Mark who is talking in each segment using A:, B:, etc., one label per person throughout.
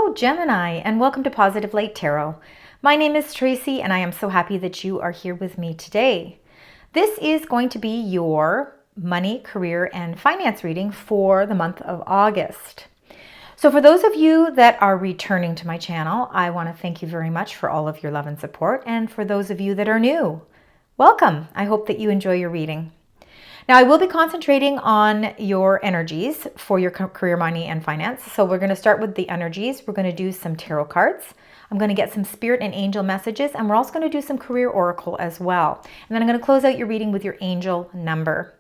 A: Hello, Gemini, and welcome to Positive Light Tarot. My name is Tracy, and I am so happy that you are here with me today. This is going to be your money, career, and finance reading for the month of August. So for those of you that are returning to my channel, I want to thank you very much for all of your love and support. And for those of you that are new, welcome. I hope that you enjoy your reading. Now, I will be concentrating on your energies for your career, money, and finance. So we're going to start with the energies. We're going to do some tarot cards. I'm going to get some spirit and angel messages, and we're also going to do some career oracle as well. And then I'm going to close out your reading with your angel number.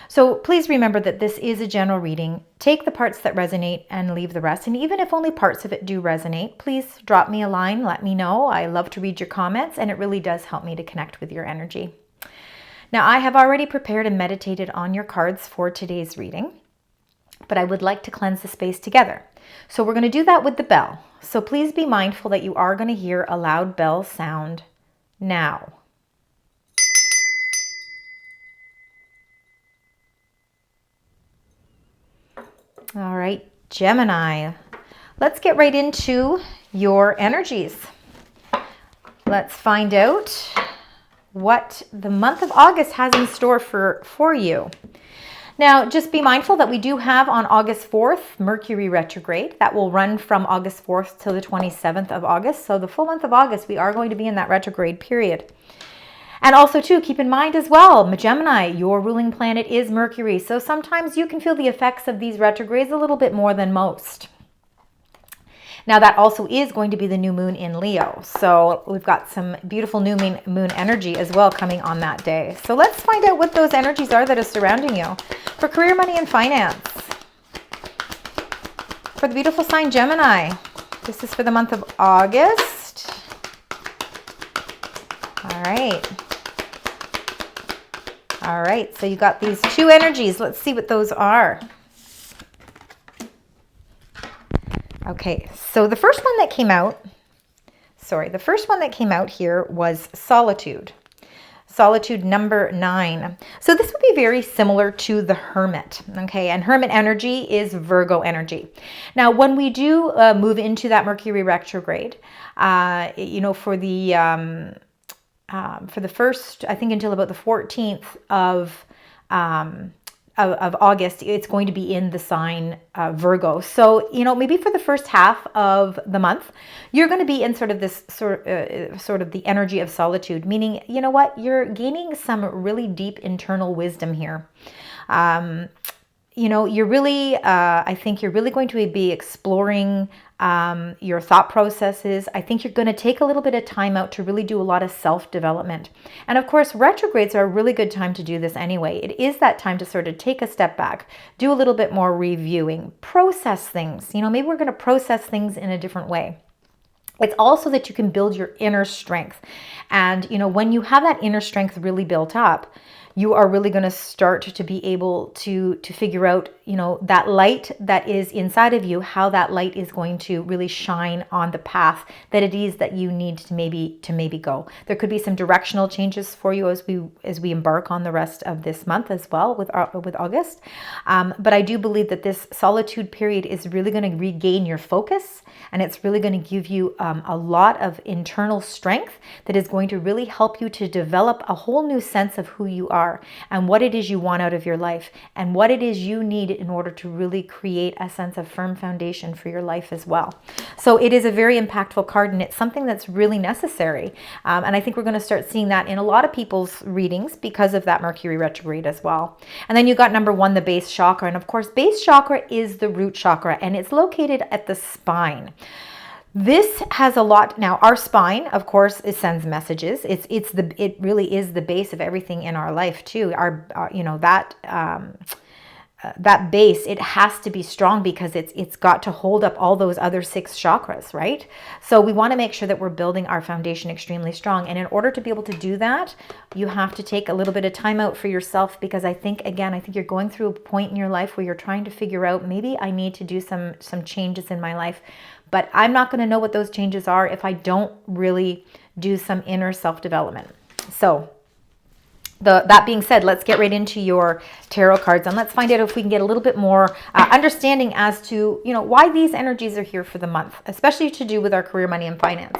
A: So please remember that this is a general reading. Take the parts that resonate and leave the rest. And even if only parts of it do resonate, please drop me a line. Let me know. I love to read your comments, and it really does help me to connect with your energy. Now, I have already prepared and meditated on your cards for today's reading, but I would like to cleanse the space together. So we're going to do that with the bell. So please be mindful that you are going to hear a loud bell sound now. All right, Gemini, let's get right into your energies. Let's find out what the month of August has in store for you. Now, just be mindful that we do have on August 4th, Mercury retrograde. That will run from August 4th to the 27th of August. So the full month of August, we are going to be in that retrograde period. And also, too, keep in mind as well, Gemini, your ruling planet is Mercury. So sometimes you can feel the effects of these retrogrades a little bit more than most. Now, that also is going to be the new moon in Leo. So we've got some beautiful new moon energy as well coming on that day. So let's find out what those energies are that are surrounding you for career, money, and finance. For the beautiful sign Gemini, this is for the month of August. All right. All right, so you got these two energies. Let's see what those are. Okay, so the first one that came out, here was Solitude. Solitude number 9. So this would be very similar to the Hermit, okay? And Hermit energy is Virgo energy. Now, when we do move into that Mercury retrograde, for the first, I think until about the 14th of August, it's going to be in the sign Virgo. So, maybe for the first half of the month, you're going to be in sort of this sort of the energy of solitude, meaning, you know what, you're gaining some really deep internal wisdom here. You're really, I think you're really going to be exploring your thought processes. I think you're going to take a little bit of time out to really do a lot of self-development. And of course, retrogrades are a really good time to do this anyway. It is that time to sort of take a step back, do a little bit more reviewing, process things. Maybe we're going to process things in a different way. It's also that you can build your inner strength. And, when you have that inner strength really built up, you are really going to start to be able to figure out, that light that is inside of you, how that light is going to really shine on the path that it is that you need to maybe go. There could be some directional changes for you as we embark on the rest of this month as well with August. But I do believe that this solitude period is really going to regain your focus, and it's really going to give you a lot of internal strength that is going to really help you to develop a whole new sense of who you are and what it is you want out of your life and what it is you need in order to really create a sense of firm foundation for your life as well. So it is a very impactful card, and it's something that's really necessary. And I think we're going to start seeing that in a lot of people's readings because of that Mercury retrograde as well. And then you got number 1, the base chakra. And of course, base chakra is the root chakra, and it's located at the spine. This has a lot. Now, our spine, of course, it sends messages. It really is the base of everything in our life too. That base, it has to be strong because it's got to hold up all those other 6 chakras, right? So we want to make sure that we're building our foundation extremely strong. And in order to be able to do that, you have to take a little bit of time out for yourself, because I think you're going through a point in your life where you're trying to figure out, maybe I need to do some changes in my life. But I'm not going to know what those changes are if I don't really do some inner self-development. So That being said, let's get right into your tarot cards and let's find out if we can get a little bit more understanding as to, why these energies are here for the month, especially to do with our career, money, and finance.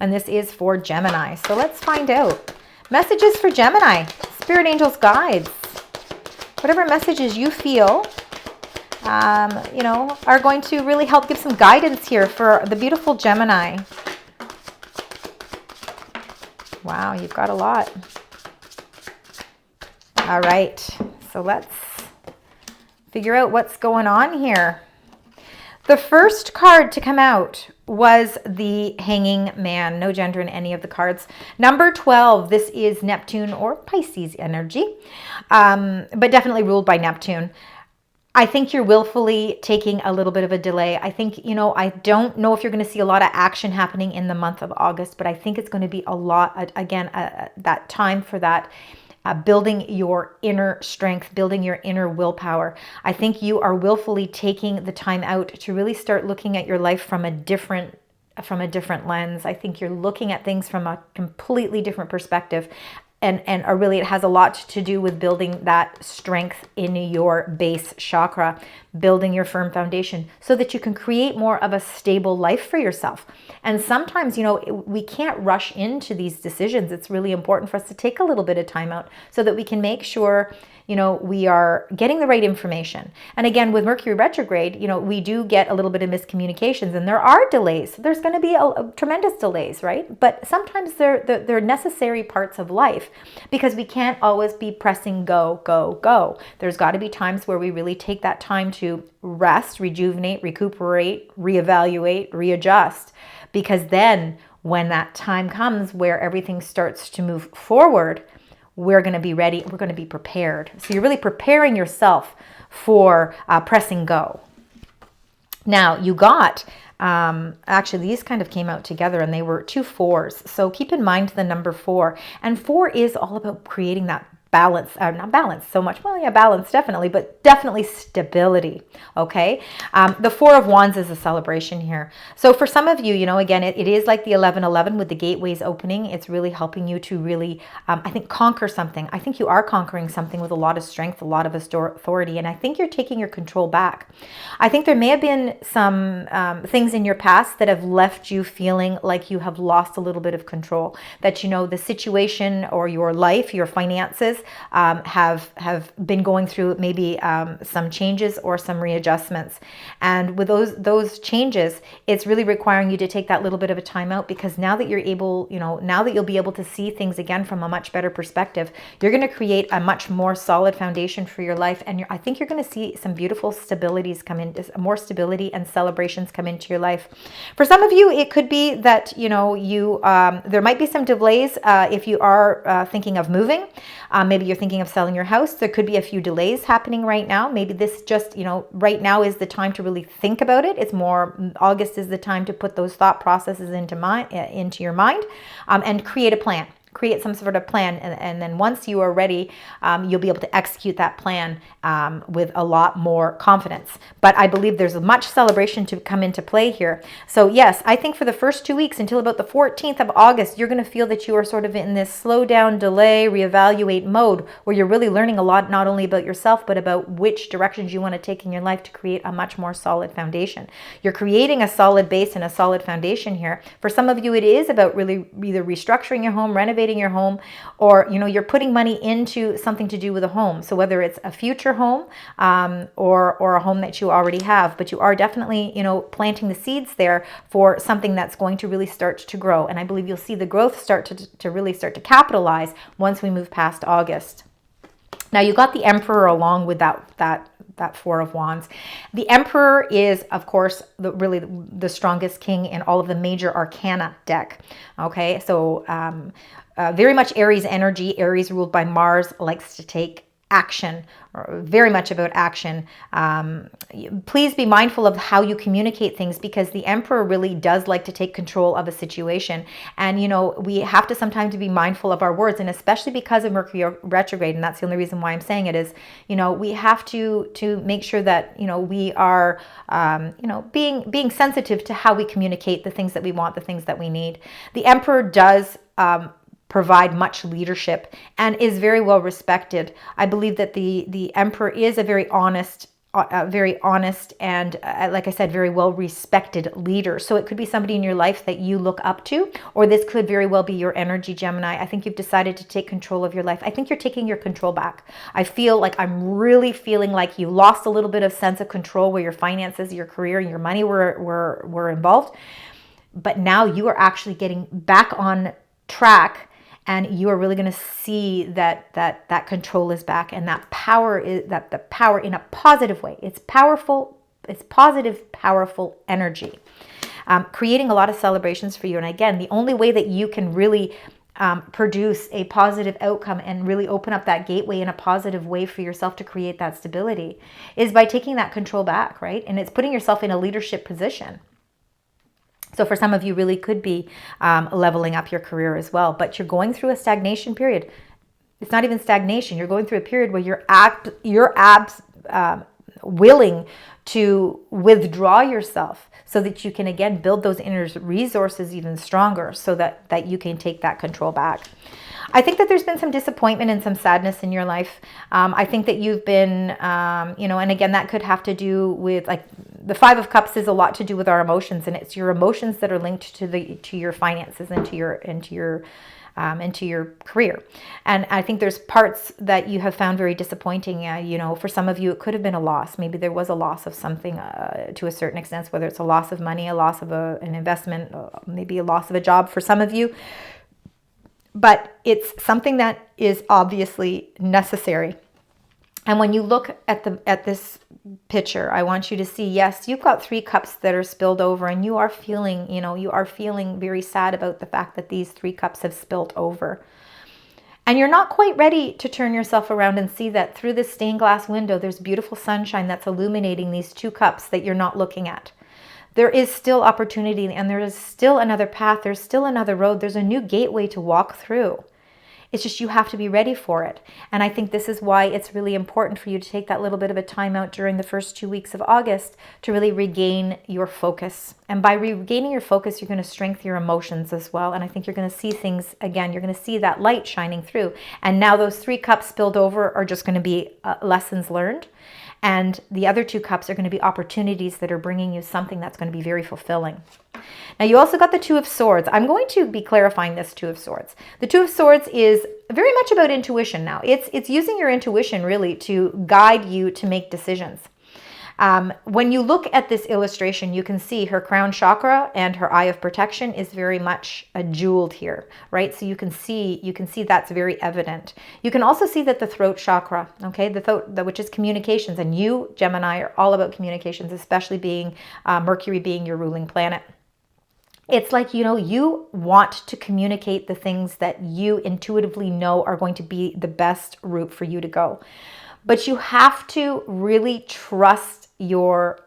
A: And this is for Gemini. So let's find out. Messages for Gemini, spirit angels, guides, whatever messages you feel, are going to really help give some guidance here for the beautiful Gemini. Wow, you've got a lot. All right, so let's figure out what's going on here. The first card to come out was the Hanging Man. No gender in any of the cards. Number 12, this is Neptune or Pisces energy, but definitely ruled by Neptune. I think you're willfully taking a little bit of a delay. I think, I don't know if you're going to see a lot of action happening in the month of August, but I think it's going to be a lot, again, that time for that. Building your inner strength, building your inner willpower. I think you are willfully taking the time out to really start looking at your life from a different lens. I think you're looking at things from a completely different perspective. And really it has a lot to do with building that strength in your base chakra, building your firm foundation so that you can create more of a stable life for yourself. And sometimes, we can't rush into these decisions. It's really important for us to take a little bit of time out so that we can make sure, we are getting the right information. And again, with Mercury retrograde, we do get a little bit of miscommunications and there are delays. There's going to be a tremendous delays, right? But sometimes they're necessary parts of life because we can't always be pressing go, go, go. There's got to be times where we really take that time to rest, rejuvenate, recuperate, reevaluate, readjust. Because then when that time comes where everything starts to move forward, we're going to be ready. We're going to be prepared. So you're really preparing yourself for pressing go. Now you got, actually these kind of came out together and they were 2 4s. So keep in mind the number 4. And 4 is all about creating that balance, not balance so much, well, yeah, balance definitely, but definitely stability, okay? The 4 of Wands is a celebration here. So for some of you, again, it is like the 11:11 with the gateways opening. It's really helping you to really, I think, conquer something. I think you are conquering something with a lot of strength, a lot of authority, and I think you're taking your control back. I think there may have been some things in your past that have left you feeling like you have lost a little bit of control, that, the situation or your life, your finances, have been going through maybe some changes or some readjustments. And with those changes, it's really requiring you to take that little bit of a time out, because now that you're able, now that you'll be able to see things again from a much better perspective, you're going to create a much more solid foundation for your life. And I think you're going to see some beautiful stabilities come in, more stability and celebrations come into your life. For some of you, it could be that, there might be some delays if you are thinking of moving. Maybe you're thinking of selling your house. There could be a few delays happening right now. Maybe this just, right now is the time to really think about it. It's more, August is the time to put those thought processes into your mind and create a plan. Create some sort of plan, and then once you are ready, you'll be able to execute that plan with a lot more confidence. But I believe there's much celebration to come into play here. So yes, I think for the first 2 weeks until about the 14th of August, you're going to feel that you are sort of in this slow down, delay, reevaluate mode where you're really learning a lot, not only about yourself, but about which directions you want to take in your life to create a much more solid foundation. You're creating a solid base and a solid foundation here. For some of you, it is about really either restructuring your home, renovating your home, or you're putting money into something to do with a home. So whether it's a future home or a home that you already have, but you are definitely planting the seeds there for something that's going to really start to grow. And I believe you'll see the growth start to really start to capitalize once we move past August. Now you got the Emperor along with that 4 of Wands. The Emperor is, of course, really the strongest king in all of the major arcana deck. Okay, so very much Aries energy. Aries ruled by Mars likes to take action, or very much about action. Please be mindful of how you communicate things, because the Emperor really does like to take control of a situation. And, we have to sometimes be mindful of our words, and especially because of Mercury retrograde. And that's the only reason why I'm saying it is, we have to make sure that, we are, being sensitive to how we communicate the things that we want, the things that we need. The Emperor does, provide much leadership and is very well respected. I believe that the Emperor is a very honest and, like I said, very well respected leader. So it could be somebody in your life that you look up to, or this could very well be your energy, Gemini. I think you've decided to take control of your life. I think you're taking your control back. I feel like I'm really feeling like you lost a little bit of sense of control where your finances, your career, and your money were involved. But now you are actually getting back on track, and you are really going to see that control is back, and that power is the power in a positive way. It's powerful. It's positive, powerful energy, creating a lot of celebrations for you. And again, the only way that you can really produce a positive outcome and really open up that gateway in a positive way for yourself to create that stability is by taking that control back, right? And it's putting yourself in a leadership position. So for some of you, really could be leveling up your career as well. But you're going through a stagnation period. It's not even stagnation. You're going through a period where you're willing to withdraw yourself so that you can, again, build those inner resources even stronger so that you can take that control back. I think that there's been some disappointment and some sadness in your life. I think that you've been, and again, that could have to do with, like, the Five of Cups is a lot to do with our emotions, and it's your emotions that are linked to your finances and to your career. And I think there's parts that you have found very disappointing. For some of you, it could have been a loss. Maybe there was a loss of something to a certain extent, whether it's a loss of money, a loss of an investment, maybe a loss of a job for some of you. But it's something that is obviously necessary. And when you look at this picture, I want you to see, yes, you've got 3 cups that are spilled over, and you are feeling very sad about the fact that these 3 cups have spilled over. And you're not quite ready to turn yourself around and see that through this stained glass window, there's beautiful sunshine that's illuminating these 2 cups that you're not looking at. There is still opportunity, and there is still another path. There's still another road. There's a new gateway to walk through. It's just you have to be ready for it. And I think this is why it's really important for you to take that little bit of a time out during the first 2 weeks of August to really regain your focus. And by regaining your focus, you're going to strengthen your emotions as well. And I think you're going to see things, again, you're going to see that light shining through. And now those 3 cups spilled over are just going to be lessons learned. And the other 2 cups are going to be opportunities that are bringing you something that's going to be very fulfilling. Now, you also got the 2 of Swords. I'm going to be clarifying this 2 of Swords. The 2 of Swords is very much about intuition now. It's using your intuition really to guide you to make decisions. When you look at this illustration, you can see her crown chakra and her eye of protection is very much jeweled here, right? So you can see that's very evident. You can also see that the throat chakra, okay, the throat, which is communications, and you, Gemini, are all about communications, especially being Mercury being your ruling planet. It's like, you want to communicate the things that you intuitively know are going to be the best route for you to go. But you have to really trust your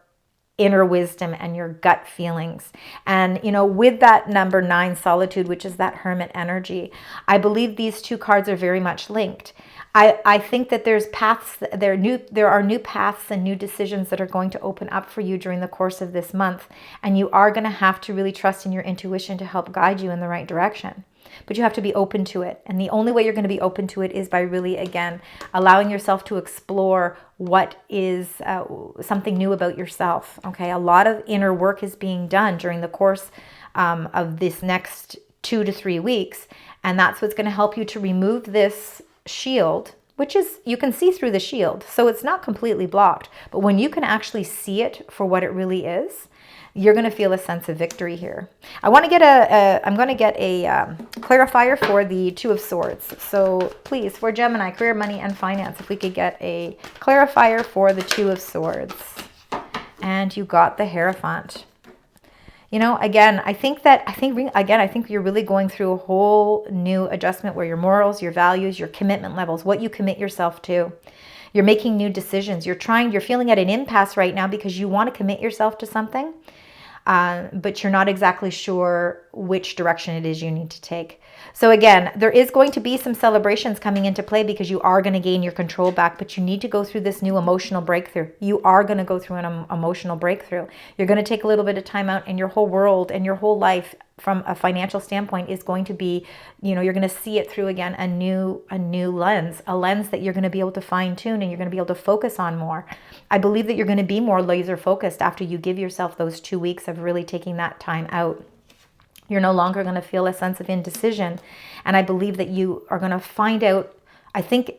A: inner wisdom and your gut feelings. And, with that number 9, solitude, which is that hermit energy, I believe these 2 cards are very much linked. I think that there are new paths and new decisions that are going to open up for you during the course of this month. And you are going to have to really trust in your intuition to help guide you in the right direction. But you have to be open to it. And the only way you're going to be open to it is by really, again, allowing yourself to explore what is something new about yourself. Okay, a lot of inner work is being done during the course of this next 2 to 3 weeks. And that's what's going to help you to remove this shield, which is, you can see through the shield. So it's not completely blocked. But when you can actually see it for what it really is, you're going to feel a sense of victory here. I'm going to get a clarifier for the 2 of Swords. So please, for Gemini, career, money, and finance, if we could get a clarifier for the 2 of Swords. And you got the Hierophant. Again, I think you're really going through a whole new adjustment where your morals, your values, your commitment levels, what you commit yourself to. You're making new decisions. You're feeling at an impasse right now because you want to commit yourself to something. But you're not exactly sure which direction it is you need to take. So again, there is going to be some celebrations coming into play because you are going to gain your control back, but you need to go through this new emotional breakthrough. You are going to go through an emotional breakthrough. You're going to take a little bit of time out, and your whole world and your whole life from a financial standpoint is going to be, you're going to see it through, again, a new lens, a lens that you're going to be able to fine tune and you're going to be able to focus on more. I believe that you're going to be more laser focused after you give yourself those 2 weeks of really taking that time out. You're no longer going to feel a sense of indecision. And I believe that you are going to find out, I think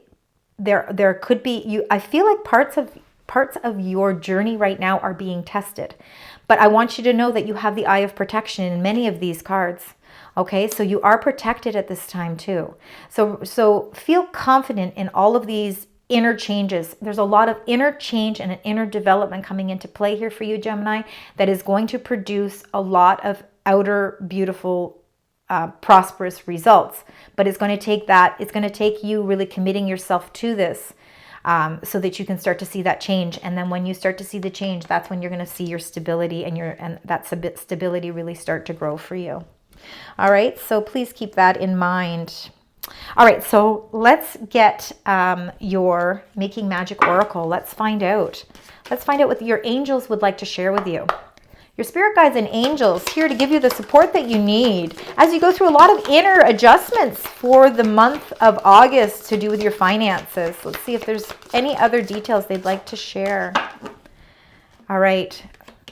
A: there could be, I feel like parts of your journey right now are being tested. But I want you to know that you have the eye of protection in many of these cards. Okay, so you are protected at this time too. So feel confident in all of these inner changes. There's a lot of inner change and an inner development coming into play here for you, Gemini, that is going to produce a lot of outer beautiful prosperous results. But it's going to take that, it's going to take you really committing yourself to this. So that you can start to see that change. And then when you start to see the change, that's when you're going to see your stability and that stability really start to grow for you. All right, so please keep that in mind. All right, so let's get your Making Magic Oracle. Let's find out. Let's find out what your angels would like to share with you. Your spirit guides and angels here to give you the support that you need as you go through a lot of inner adjustments for the month of August to do with your finances. Let's see if there's any other details they'd like to share. All right.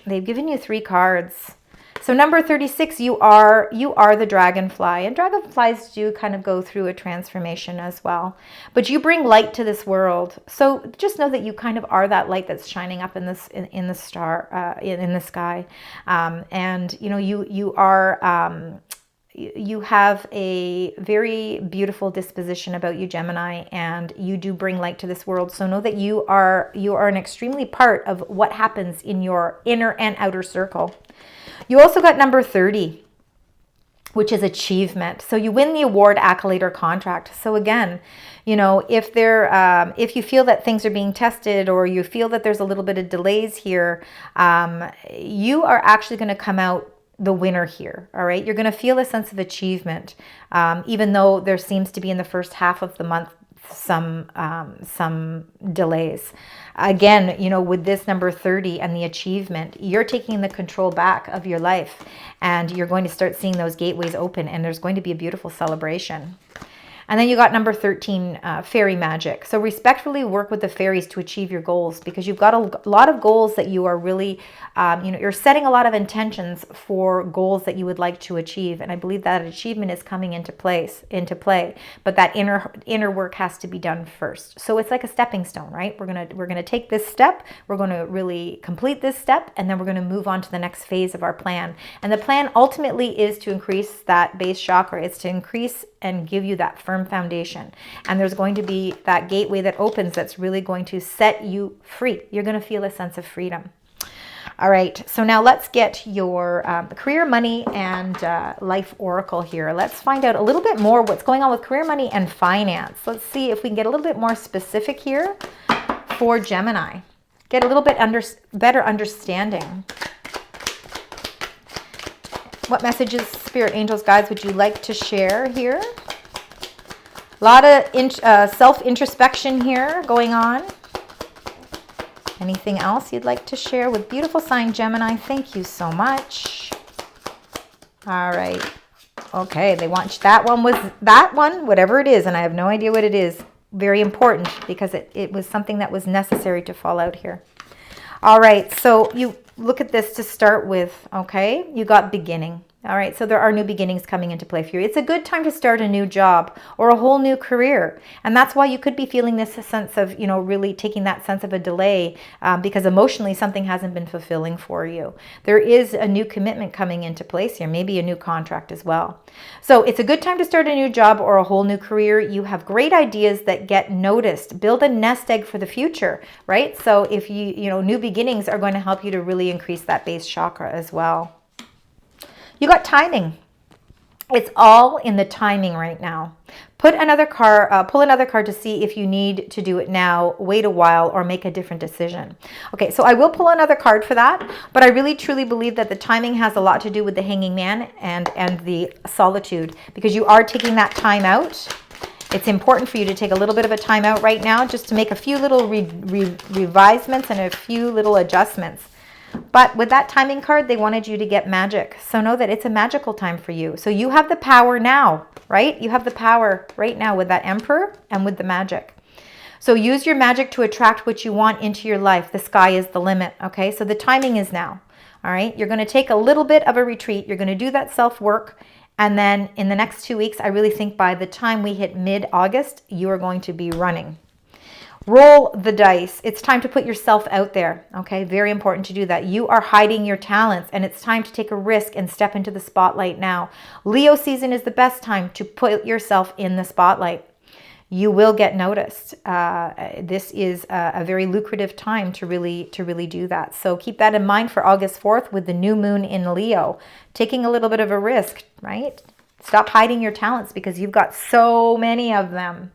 A: They've given you 3 cards. So number 36, you are the dragonfly. And dragonflies do kind of go through a transformation as well. But you bring light to this world. So just know that you kind of are that light that's shining up in this in the star in the sky. And you have a very beautiful disposition about you, Gemini, and you do bring light to this world. So know that you are an extremely part of what happens in your inner and outer circle. You also got number 30, which is achievement. So you win the award, accolade, or contract. So again, if you feel that things are being tested or you feel that there's a little bit of delays here, you are actually going to come out the winner here. All right. You're going to feel a sense of achievement, even though there seems to be in the first half of the month some delays. Again, with this number 30 and the achievement, you're taking the control back of your life and you're going to start seeing those gateways open and there's going to be a beautiful celebration. And then you got number 13, fairy magic. So respectfully work with the fairies to achieve your goals because you've got a lot of goals that you are really, you're setting a lot of intentions for goals that you would like to achieve. And I believe that achievement is coming into play, but that inner work has to be done first. So it's like a stepping stone, right? We're gonna take this step, we're gonna really complete this step, and then we're gonna move on to the next phase of our plan. And the plan ultimately is to increase that base chakra. It's to increase and give you that firm foundation. And there's going to be that gateway that opens that's really going to set you free. You're going to feel a sense of freedom. All right, so now let's get your career, money, and life oracle here. Let's find out a little bit more what's going on with career, money, and finance. Let's see if we can get a little bit more specific here for Gemini. Get a little bit better understanding. What messages, spirit, angels, guides would you like to share here? A lot of self-introspection here going on. Anything else you'd like to share with beautiful sign Gemini? Thank you so much. All right. Okay, they want that one, whatever it is, and I have no idea what it is. Very important because it was something that was necessary to fall out here. All right, so you look at this to start with, okay? You got beginning. All right, so there are new beginnings coming into play for you. It's a good time to start a new job or a whole new career. And that's why you could be feeling this sense of, really taking that sense of a delay because emotionally something hasn't been fulfilling for you. There is a new commitment coming into place here, maybe a new contract as well. So it's a good time to start a new job or a whole new career. You have great ideas that get noticed. Build a nest egg for the future, right? So if new beginnings are going to help you to really increase that base chakra as well. You got timing. It's all in the timing right now. Pull another card to see if you need to do it now, wait a while, or make a different decision. Okay, so I will pull another card for that, but I really truly believe that the timing has a lot to do with the Hanging Man and the solitude, because you are taking that time out. It's important for you to take a little bit of a time out right now just to make a few little revisements and a few little adjustments. But with that timing card, they wanted you to get magic. So know that it's a magical time for you. So you have the power now, right? You have the power right now with that Emperor and with the magic. So use your magic to attract what you want into your life. The sky is the limit, okay? So the timing is now, all right? You're going to take a little bit of a retreat. You're going to do that self-work. And then in the next 2 weeks, I really think by the time we hit mid-August, you are going to be running. Roll the dice. It's time to put yourself out there, okay? Very important to do that. You are hiding your talents, and it's time to take a risk and step into the spotlight now. Leo season is the best time to put yourself in the spotlight. You will get noticed. This is a very lucrative time to really do that. So keep that in mind for August 4th with the new moon in Leo. Taking a little bit of a risk, right? Stop hiding your talents because you've got so many of them.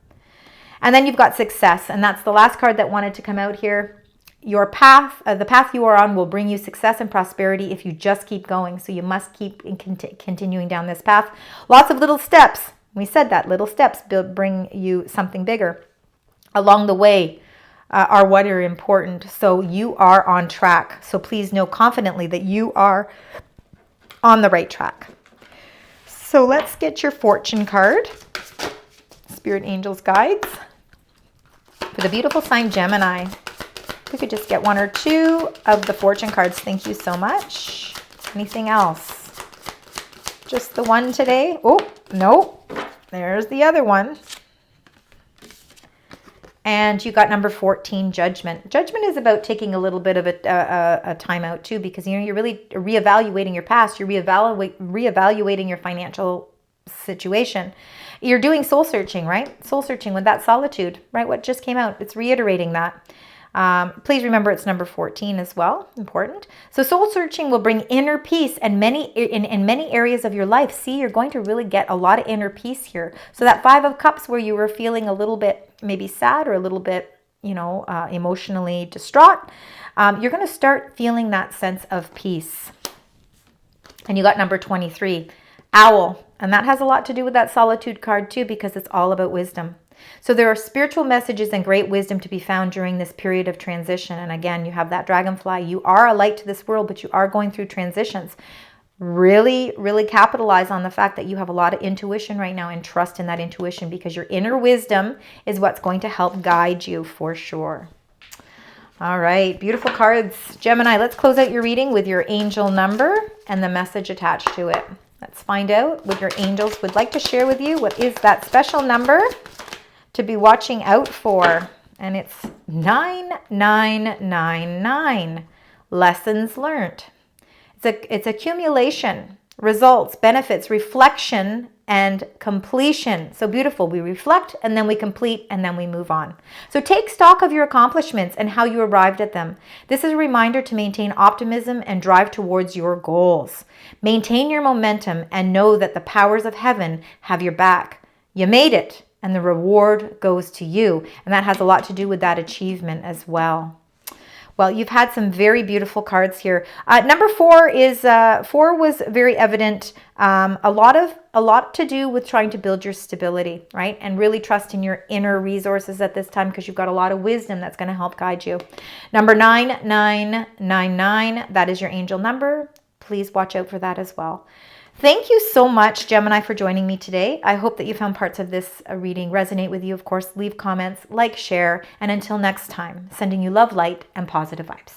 A: And then you've got success, and that's the last card that wanted to come out here. Your path, the path you are on will bring you success and prosperity if you just keep going. So you must keep continuing down this path. Lots of little steps. We said that little steps bring you something bigger. Along the way are what are important. So you are on track. So please know confidently that you are on the right track. So let's get your fortune card. Spirit Angels Guides. For the beautiful sign Gemini. If we could just get 1 or 2 of the fortune cards. Thank you so much. Anything else? Just the one today? Oh, no. There's the other one. And you got number 14, Judgment. Judgment is about taking a little bit of a time out too, because you're really reevaluating your past. You're reevaluating your financial situation. You're doing soul searching, right? Soul searching with that solitude, right? What just came out. It's reiterating that. Please remember it's number 14 as well. Important. So soul searching will bring inner peace and in many areas of your life. See, you're going to really get a lot of inner peace here. So that 5 of Cups where you were feeling a little bit maybe sad or a little bit, emotionally distraught, you're going to start feeling that sense of peace. And you got number 23, Owl. And that has a lot to do with that solitude card too, because it's all about wisdom. So there are spiritual messages and great wisdom to be found during this period of transition. And again, you have that dragonfly. You are a light to this world, but you are going through transitions. Really, really capitalize on the fact that you have a lot of intuition right now and trust in that intuition, because your inner wisdom is what's going to help guide you for sure. All right, beautiful cards. Gemini, let's close out your reading with your angel number and the message attached to it. Let's find out what your angels would like to share with you. What is that special number to be watching out for? And it's 9999. Lessons learned. It's accumulation, results, benefits, reflection, and completion. So beautiful. We reflect and then we complete and then we move on. So take stock of your accomplishments and how you arrived at them. This is a reminder to maintain optimism and drive towards your goals. Maintain your momentum and know that the powers of heaven have your back. You made it, and the reward goes to you. And that has a lot to do with that achievement as well. Well, you've had some very beautiful cards here. Number 4 is 4 was very evident. A lot to do with trying to build your stability, right? And really trust in your inner resources at this time, because you've got a lot of wisdom that's going to help guide you. Number 9999, that is your angel number. Please watch out for that as well. Thank you so much, Gemini, for joining me today. I hope that you found parts of this reading resonate with you. Of course, leave comments, like, share, and until next time, sending you love, light, and positive vibes.